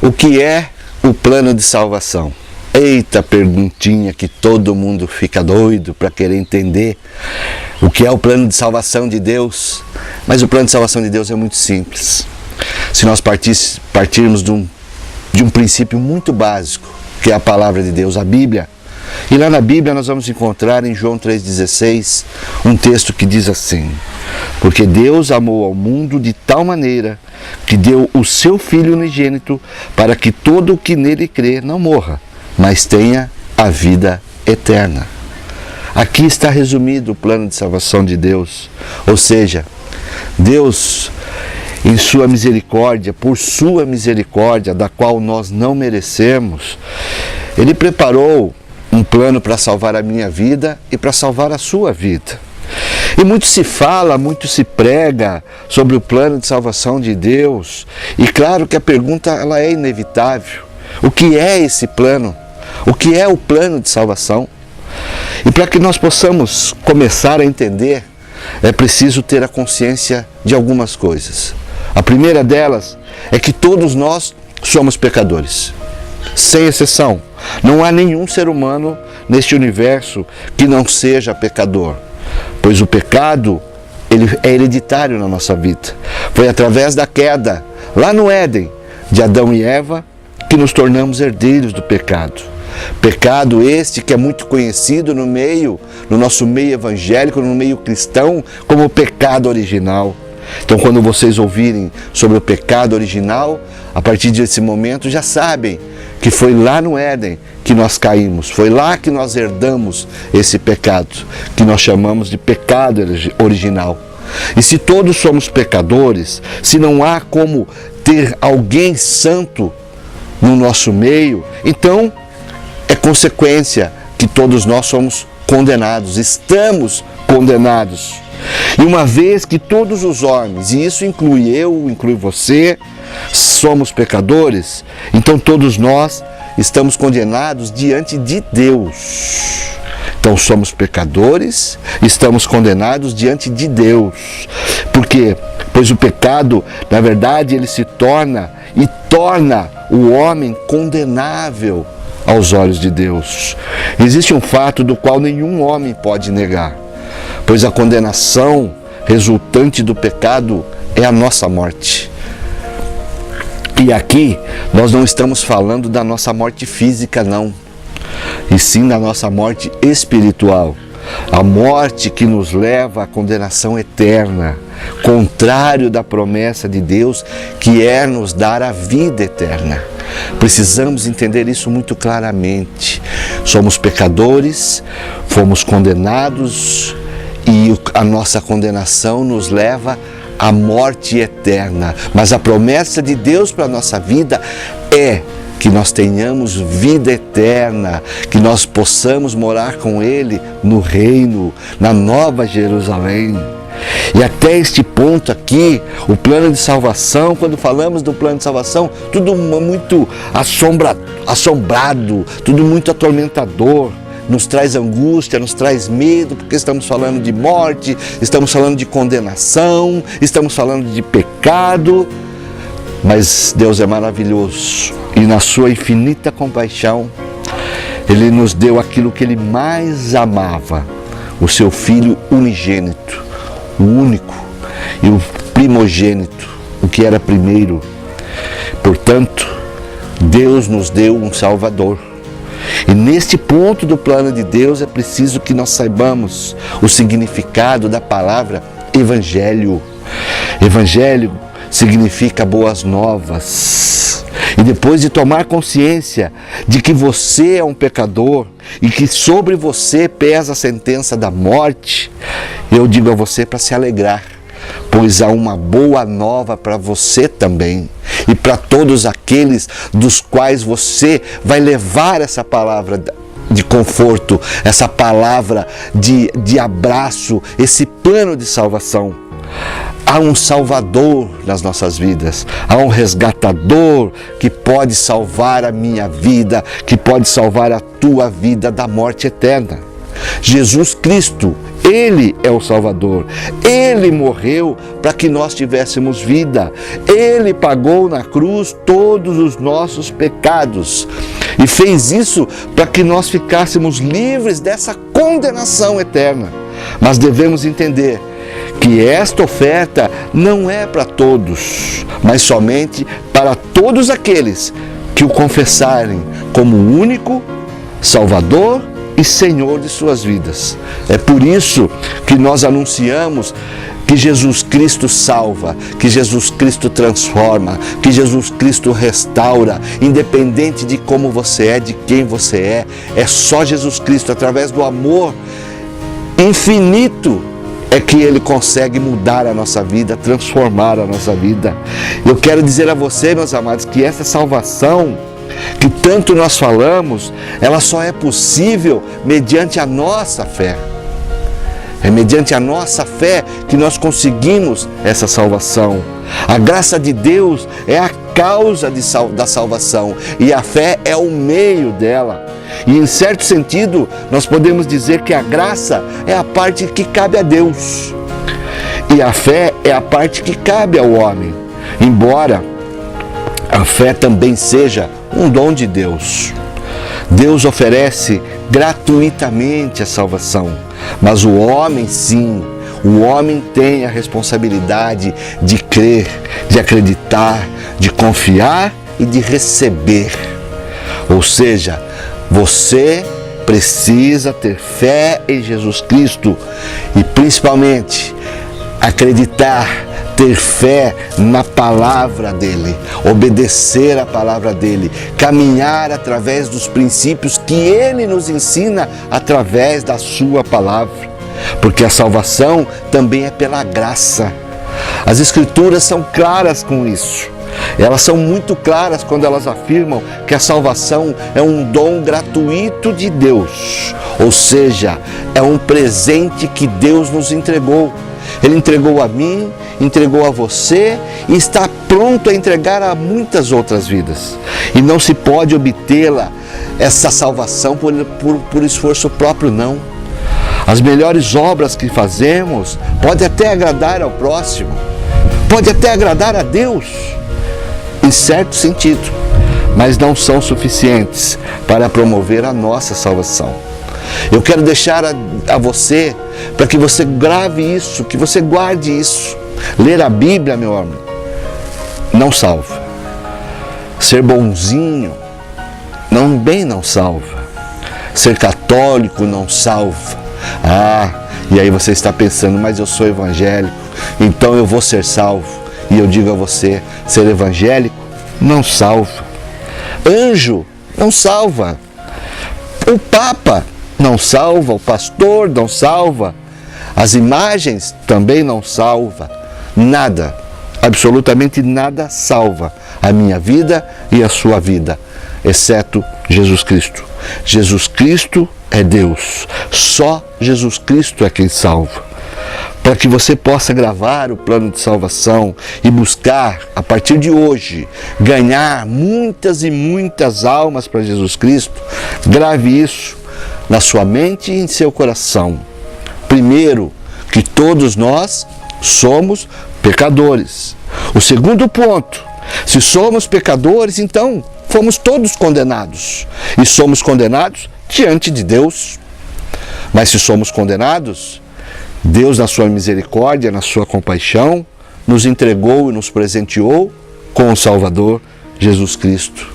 O que é o plano de salvação? Eita perguntinha que todo mundo fica doido para querer entender o que é o plano de salvação de Deus. Mas o plano de salvação de Deus é muito simples. Se nós partirmos de um princípio muito básico, que é a palavra de Deus, a Bíblia. E lá na Bíblia nós vamos encontrar em João 3,16 um texto que diz assim: porque Deus amou ao mundo de tal maneira que deu o seu Filho unigênito para que todo o que nele crê não morra, mas tenha a vida eterna. Aqui está resumido o plano de salvação de Deus. Ou seja, Deus, em sua misericórdia, por sua misericórdia, da qual nós não merecemos, Ele preparou um plano para salvar a minha vida e para salvar a sua vida. E muito se fala, muito se prega sobre o plano de salvação de Deus. E claro que a pergunta ela é inevitável. O que é esse plano? O que é o plano de salvação? E para que nós possamos começar a entender, é preciso ter a consciência de algumas coisas. A primeira delas é que todos nós somos pecadores, sem exceção. Não há nenhum ser humano neste universo que não seja pecador, pois o pecado ele é hereditário na nossa vida. Foi através da queda, lá no Éden, de Adão e Eva, que nos tornamos herdeiros do pecado. Pecado este que é muito conhecido no nosso meio evangélico, no meio cristão, como o pecado original. Então, quando vocês ouvirem sobre o pecado original, a partir desse momento já sabem que foi lá no Éden que nós caímos, foi lá que nós herdamos esse pecado, que nós chamamos de pecado original. E se todos somos pecadores, se não há como ter alguém santo no nosso meio, então é consequência que todos nós somos condenados, estamos condenados. E uma vez que todos os homens, e isso inclui eu, inclui você, somos pecadores, então todos nós estamos condenados diante de Deus. Então somos pecadores, estamos condenados diante de Deus. Por quê? Pois o pecado, na verdade, ele se torna o homem condenável aos olhos de Deus. Existe um fato do qual nenhum homem pode negar, pois a condenação resultante do pecado é a nossa morte. E aqui nós não estamos falando da nossa morte física, não, e sim da nossa morte espiritual. A morte que nos leva à condenação eterna, contrário da promessa de Deus, que é nos dar a vida eterna. Precisamos entender isso muito claramente. Somos pecadores, fomos condenados e a nossa condenação nos leva à morte eterna. Mas a promessa de Deus para a nossa vida é que nós tenhamos vida eterna, que nós possamos morar com Ele no reino, na Nova Jerusalém. E até este ponto aqui, o plano de salvação, quando falamos do plano de salvação, tudo muito assombrado, tudo muito atormentador, nos traz angústia, nos traz medo, porque estamos falando de morte, estamos falando de condenação, estamos falando de pecado. Mas Deus é maravilhoso e na sua infinita compaixão, Ele nos deu aquilo que Ele mais amava, o seu Filho unigênito, o único e o primogênito, o que era primeiro. Portanto, Deus nos deu um Salvador. E neste ponto do plano de Deus é preciso que nós saibamos o significado da palavra Evangelho. Evangelho significa boas novas. E depois de tomar consciência de que você é um pecador e que sobre você pesa a sentença da morte, eu digo a você para se alegrar, pois há uma boa nova para você também e para todos aqueles dos quais você vai levar essa palavra de conforto, essa palavra de abraço, esse plano de salvação. Há um Salvador nas nossas vidas, há um resgatador que pode salvar a minha vida, que pode salvar a tua vida da morte eterna. Jesus Cristo, Ele é o Salvador. Ele morreu para que nós tivéssemos vida. Ele pagou na cruz todos os nossos pecados e fez isso para que nós ficássemos livres dessa condenação eterna. Mas devemos entender que esta oferta não é para todos, mas somente para todos aqueles que o confessarem como o único Salvador e Senhor de suas vidas. É por isso que nós anunciamos que Jesus Cristo salva, que Jesus Cristo transforma, que Jesus Cristo restaura, independente de como você é, de quem você é só Jesus Cristo, através do amor infinito, é que Ele consegue mudar a nossa vida, transformar a nossa vida. Eu quero dizer a você, meus amados, que essa salvação que tanto nós falamos, ela só é possível mediante a nossa fé. É mediante a nossa fé que nós conseguimos essa salvação. A graça de Deus é a causa da salvação e a fé é o meio dela. E em certo sentido, nós podemos dizer que a graça é a parte que cabe a Deus e a fé é a parte que cabe ao homem, embora a fé também seja um dom de Deus. Deus oferece gratuitamente a salvação, mas o homem sim, o homem tem a responsabilidade de crer, de acreditar, de confiar e de receber. Ou seja, você precisa ter fé em Jesus Cristo e principalmente acreditar, ter fé na palavra dele, obedecer a palavra dele, caminhar através dos princípios que ele nos ensina através da sua palavra, porque a salvação também é pela graça. As Escrituras são claras com isso. Elas são muito claras quando elas afirmam que a salvação é um dom gratuito de Deus, ou seja, é um presente que Deus nos entregou. Ele entregou a mim, entregou a você e está pronto a entregar a muitas outras vidas. E não se pode obtê-la, essa salvação, por esforço próprio, não. As melhores obras que fazemos podem até agradar ao próximo, pode até agradar a Deus, em certo sentido, mas não são suficientes para promover a nossa salvação. Eu quero deixar a você, para que você grave isso, que você guarde isso. Ler a Bíblia, meu amigo, não salva. Ser bonzinho não salva. Ser católico não salva. E aí você está pensando, mas eu sou evangélico, então eu vou ser salvo. E eu digo a você, ser evangélico não salva. Anjo não salva. O Papa não salva, o pastor não salva, as imagens também não salva, nada, absolutamente nada salva a minha vida e a sua vida, exceto Jesus Cristo. Jesus Cristo é Deus, só Jesus Cristo é quem salva. Para que você possa gravar o plano de salvação e buscar, a partir de hoje, ganhar muitas e muitas almas para Jesus Cristo, grave isso na sua mente e em seu coração. Primeiro, que todos nós somos pecadores. O segundo ponto, se somos pecadores, então fomos todos condenados. E somos condenados diante de Deus. Mas se somos condenados, Deus, na sua misericórdia, na sua compaixão, nos entregou e nos presenteou com o Salvador, Jesus Cristo.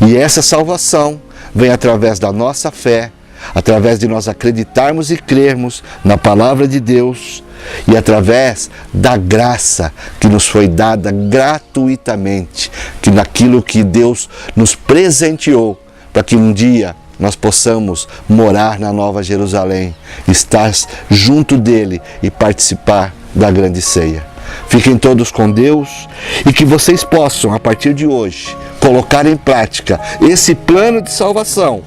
E essa salvação vem através da nossa fé, através de nós acreditarmos e crermos na palavra de Deus e através da graça que nos foi dada gratuitamente, que naquilo que Deus nos presenteou, para que um dia nós possamos morar na Nova Jerusalém, estar junto dele e participar da grande ceia. Fiquem todos com Deus e que vocês possam, a partir de hoje, colocar em prática esse plano de salvação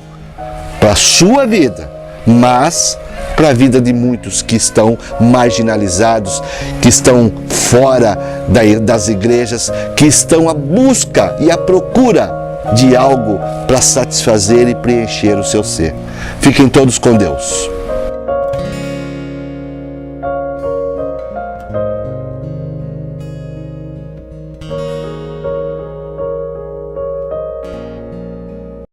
para a sua vida, mas para a vida de muitos que estão marginalizados, que estão fora das igrejas, que estão à busca e à procura de algo para satisfazer e preencher o seu ser. Fiquem todos com Deus.